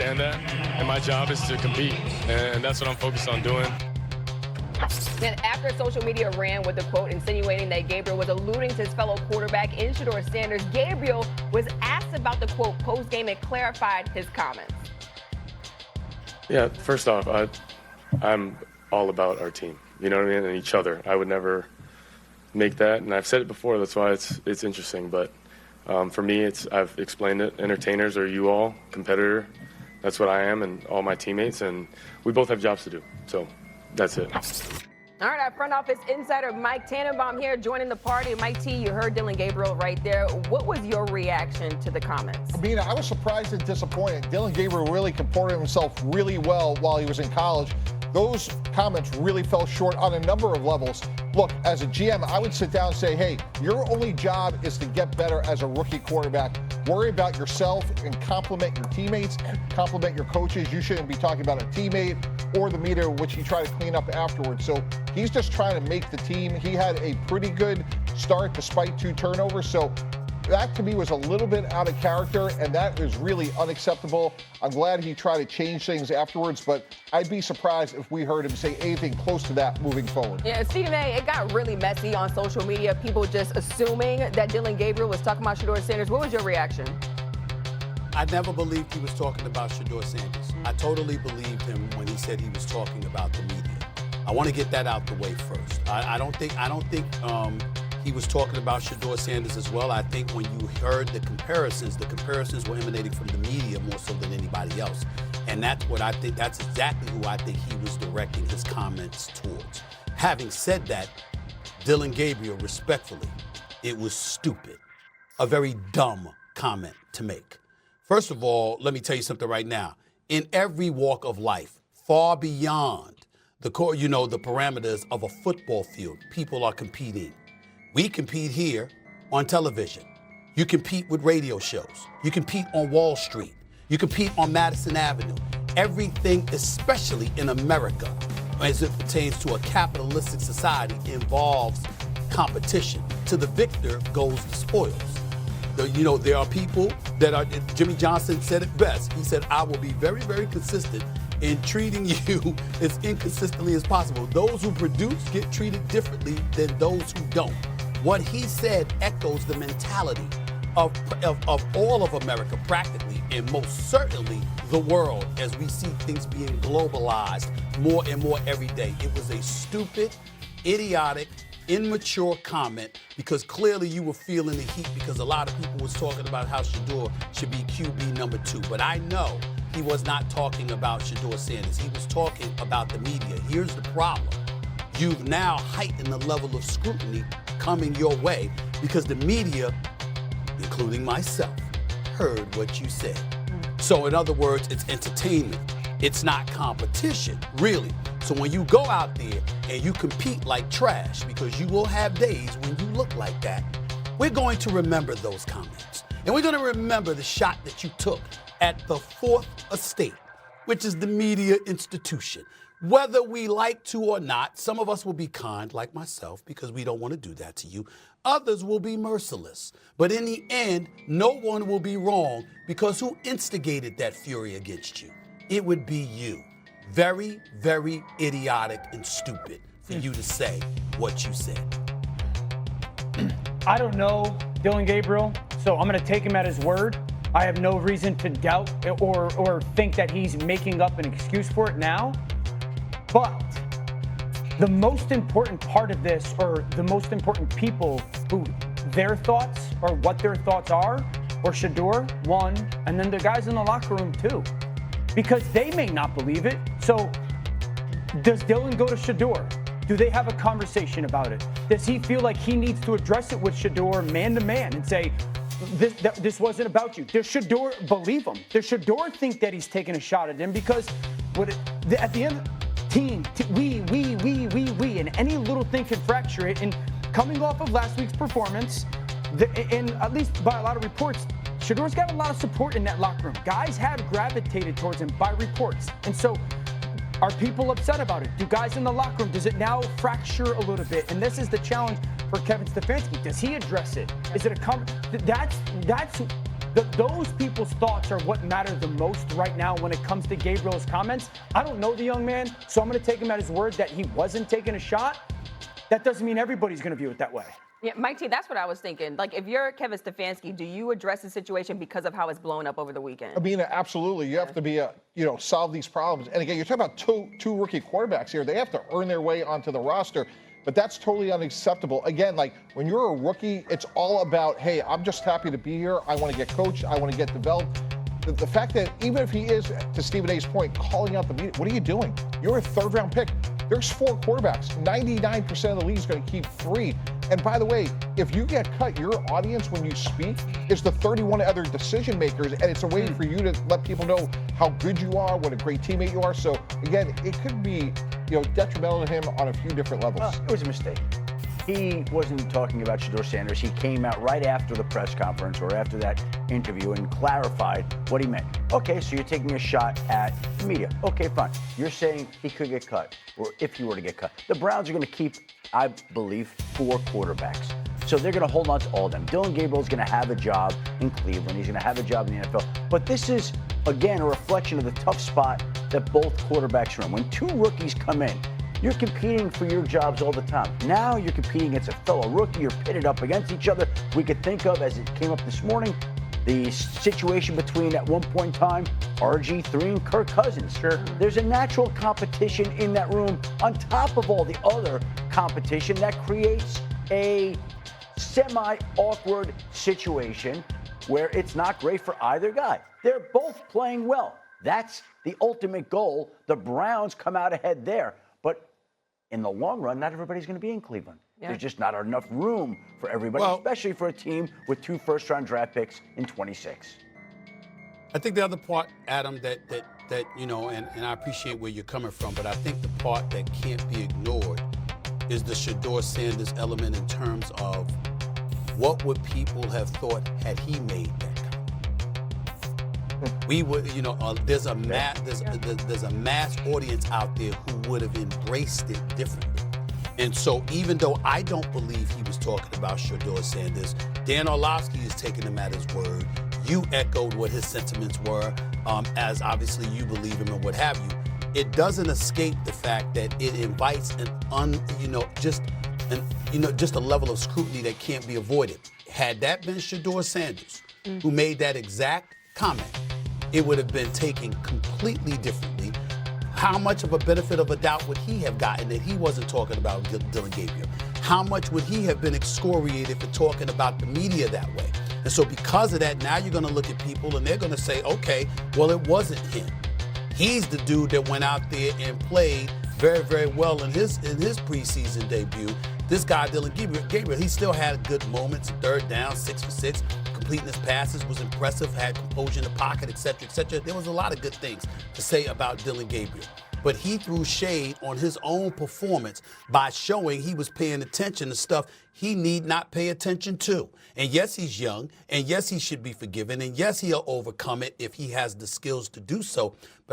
understand that, and my job is to compete, and that's what I'm focused on doing. Then after social media ran with the quote insinuating that Gabriel was alluding to his fellow quarterback in Shedeur Sanders, Gabriel was asked about the quote post-game and clarified his comments. Yeah, first off, I'm all about our team, you know what I mean, and each other. I would never make that, and I've said it before, that's why it's interesting, but for me, I've explained it. Entertainers are you all, competitor. That's what I am and all my teammates, and we both have jobs to do, so that's it. All right, our front office insider Mike Tannenbaum here joining the party. Mike T, you heard Dillon Gabriel right there. What was your reaction to the comments? Amina, I was surprised and disappointed. Dillon Gabriel really comported himself really well while he was in college. Those comments really fell short on a number of levels. Look, as a GM, I would sit down and say, hey, your only job is to get better as a rookie quarterback. Worry about yourself and compliment your teammates, compliment your coaches. You shouldn't be talking about a teammate or the media, which he tried to clean up afterwards. So he's just trying to make the team. He had a pretty good start despite 2 turnovers. So that to me was a little bit out of character, and that is really unacceptable. I'm glad he tried to change things afterwards, but I'd be surprised if we heard him say anything close to that moving forward. Yeah, Stephen A., it got really messy on social media. People just assuming that Dillon Gabriel was talking about Shedeur Sanders. What was your reaction? I never believed he was talking about Shedeur Sanders. I totally believed him when he said he was talking about the media. I want to get that out the way first. I don't think he was talking about Shedeur Sanders as well. I think when you heard the comparisons were emanating from the media more so than anybody else. And that's exactly who I think he was directing his comments towards. Having said that, Dillon Gabriel, respectfully, it was stupid. A very dumb comment to make. First of all, let me tell you something right now. In every walk of life, far beyond the parameters of a football field, people are competing. We compete here on television. You compete with radio shows. You compete on Wall Street. You compete on Madison Avenue. Everything, especially in America, as it pertains to a capitalistic society, involves competition. To the victor goes the spoils. There are people that are, Jimmy Johnson said it best. He said, I will be very, very consistent in treating you as inconsistently as possible. Those who produce get treated differently than those who don't. What he said echoes the mentality of all of America practically, and most certainly the world, as we see things being globalized more and more every day. It was a stupid, idiotic, immature comment because clearly you were feeling the heat because a lot of people was talking about how Shedeur should be QB number 2. But I know he was not talking about Shedeur Sanders. He was talking about the media. Here's the problem. You've now heightened the level of scrutiny coming your way because the media, including myself, heard what you said. So in other words, it's entertainment. It's not competition, really. So when you go out there and you compete like trash, because you will have days when you look like that, we're going to remember those comments. And we're going to remember the shot that you took at the Fourth Estate, which is the media institution. Whether we like to or not, some of us will be kind, like myself, because we don't want to do that to you. Others will be merciless. But in the end, no one will be wrong because who instigated that fury against you? It would be you. Very, very idiotic and stupid for you to say what you said. I don't know Dillon Gabriel, so I'm going to take him at his word. I have no reason to doubt or think that he's making up an excuse for it now. But the most important part of this, or the most important people who their thoughts or what their thoughts are Shedeur, one, and then the guys in the locker room, two. Because they may not believe it. So does Dillon go to Shedeur? Do they have a conversation about it? Does he feel like he needs to address it with Shedeur man to man and say, this wasn't about you? Does Shedeur believe him? Does Shedeur think that he's taking a shot at him? Because at the end, we, and any little thing can fracture it. And coming off of last week's performance, and at least by a lot of reports, Shedeur's got a lot of support in that locker room. Guys have gravitated towards him by reports. And so are people upset about it? Do guys in the locker room, does it now fracture a little bit? And this is the challenge for Kevin Stefanski. Does he address it? Is it a that's Those people's thoughts are what matter the most right now when it comes to Gabriel's comments. I don't know the young man, so I'm going to take him at his word that he wasn't taking a shot. That doesn't mean everybody's going to view it that way. Yeah, Mike T, that's what I was thinking. Like, if you're Kevin Stefanski, do you address the situation because of how it's blown up over the weekend? I mean, absolutely. You have to be, solve these problems. And again, you're talking about two rookie quarterbacks here. They have to earn their way onto the roster. But that's totally unacceptable. Again, like when you're a rookie, it's all about, hey, I'm just happy to be here. I want to get coached. I want to get developed. The fact that even if he is, to Stephen A's point, calling out the media, what are you doing? You're a third-round pick. There's 4 quarterbacks. 99% of the league is going to keep 3. And by the way, if you get cut, your audience, when you speak, is the 31 other decision makers, and it's a way for you to let people know how good you are, what a great teammate you are. So again, it could be, detrimental to him on a few different levels. It was a mistake. He wasn't talking about Shedeur Sanders. He came out right after the press conference or after that interview and clarified what he meant. Okay, so you're taking a shot at the media. Okay, fine. You're saying he could get cut, or if he were to get cut. The Browns are going to keep, I believe, 4 quarterbacks. So they're going to hold on to all of them. Dylan Gabriel is going to have a job in Cleveland. He's going to have a job in the NFL. But this is, again, a reflection of the tough spot that both quarterbacks are in. When 2 rookies come in, you're competing for your jobs all the time. Now you're competing against a fellow rookie. You're pitted up against each other. We could think of, as it came up this morning, the situation between, at one point in time, RG3 and Kirk Cousins. Sure. There's a natural competition in that room on top of all the other competition that creates a semi-awkward situation where it's not great for either guy. They're both playing well. That's the ultimate goal. The Browns come out ahead there. But in the long run, not everybody's going to be in Cleveland. Yeah. There's just not enough room for everybody, especially for a team with 2 first-round draft picks in 26. I think the other part, Adam, that and I appreciate where you're coming from, but I think the part that can't be ignored is the Shedeur Sanders element in terms of what would people have thought had he made that comment. We would, there's a mass audience out there who would have embraced it differently. And so even though I don't believe he was talking about Shedeur Sanders, Dan Orlovsky is taking him at his word. You echoed what his sentiments were, as obviously you believe him and what have you. It doesn't escape the fact that it invites just a level of scrutiny that can't be avoided. Had that been Shedeur Sanders who made that exact comment, it would have been taken completely differently. How much of a benefit of a doubt would he have gotten that he wasn't talking about Dylan Gabriel? How much would he have been excoriated for talking about the media that way? And so because of that, now you're going to look at people and they're going to say, okay, well, it wasn't him. He's the dude that went out there and played very, very well in his preseason debut. This guy, Dylan Gabriel, he still had good moments, 3rd down, 6 for 6. Completing his passes was impressive, had composure in the pocket, et cetera, et cetera. There was a lot of good things to say about Dylan Gabriel. But he threw shade on his own performance by showing he was paying attention to stuff he need not pay attention to. And yes, he's young, and yes, he should be forgiven, and yes, he'll overcome it if he has the skills to do so. But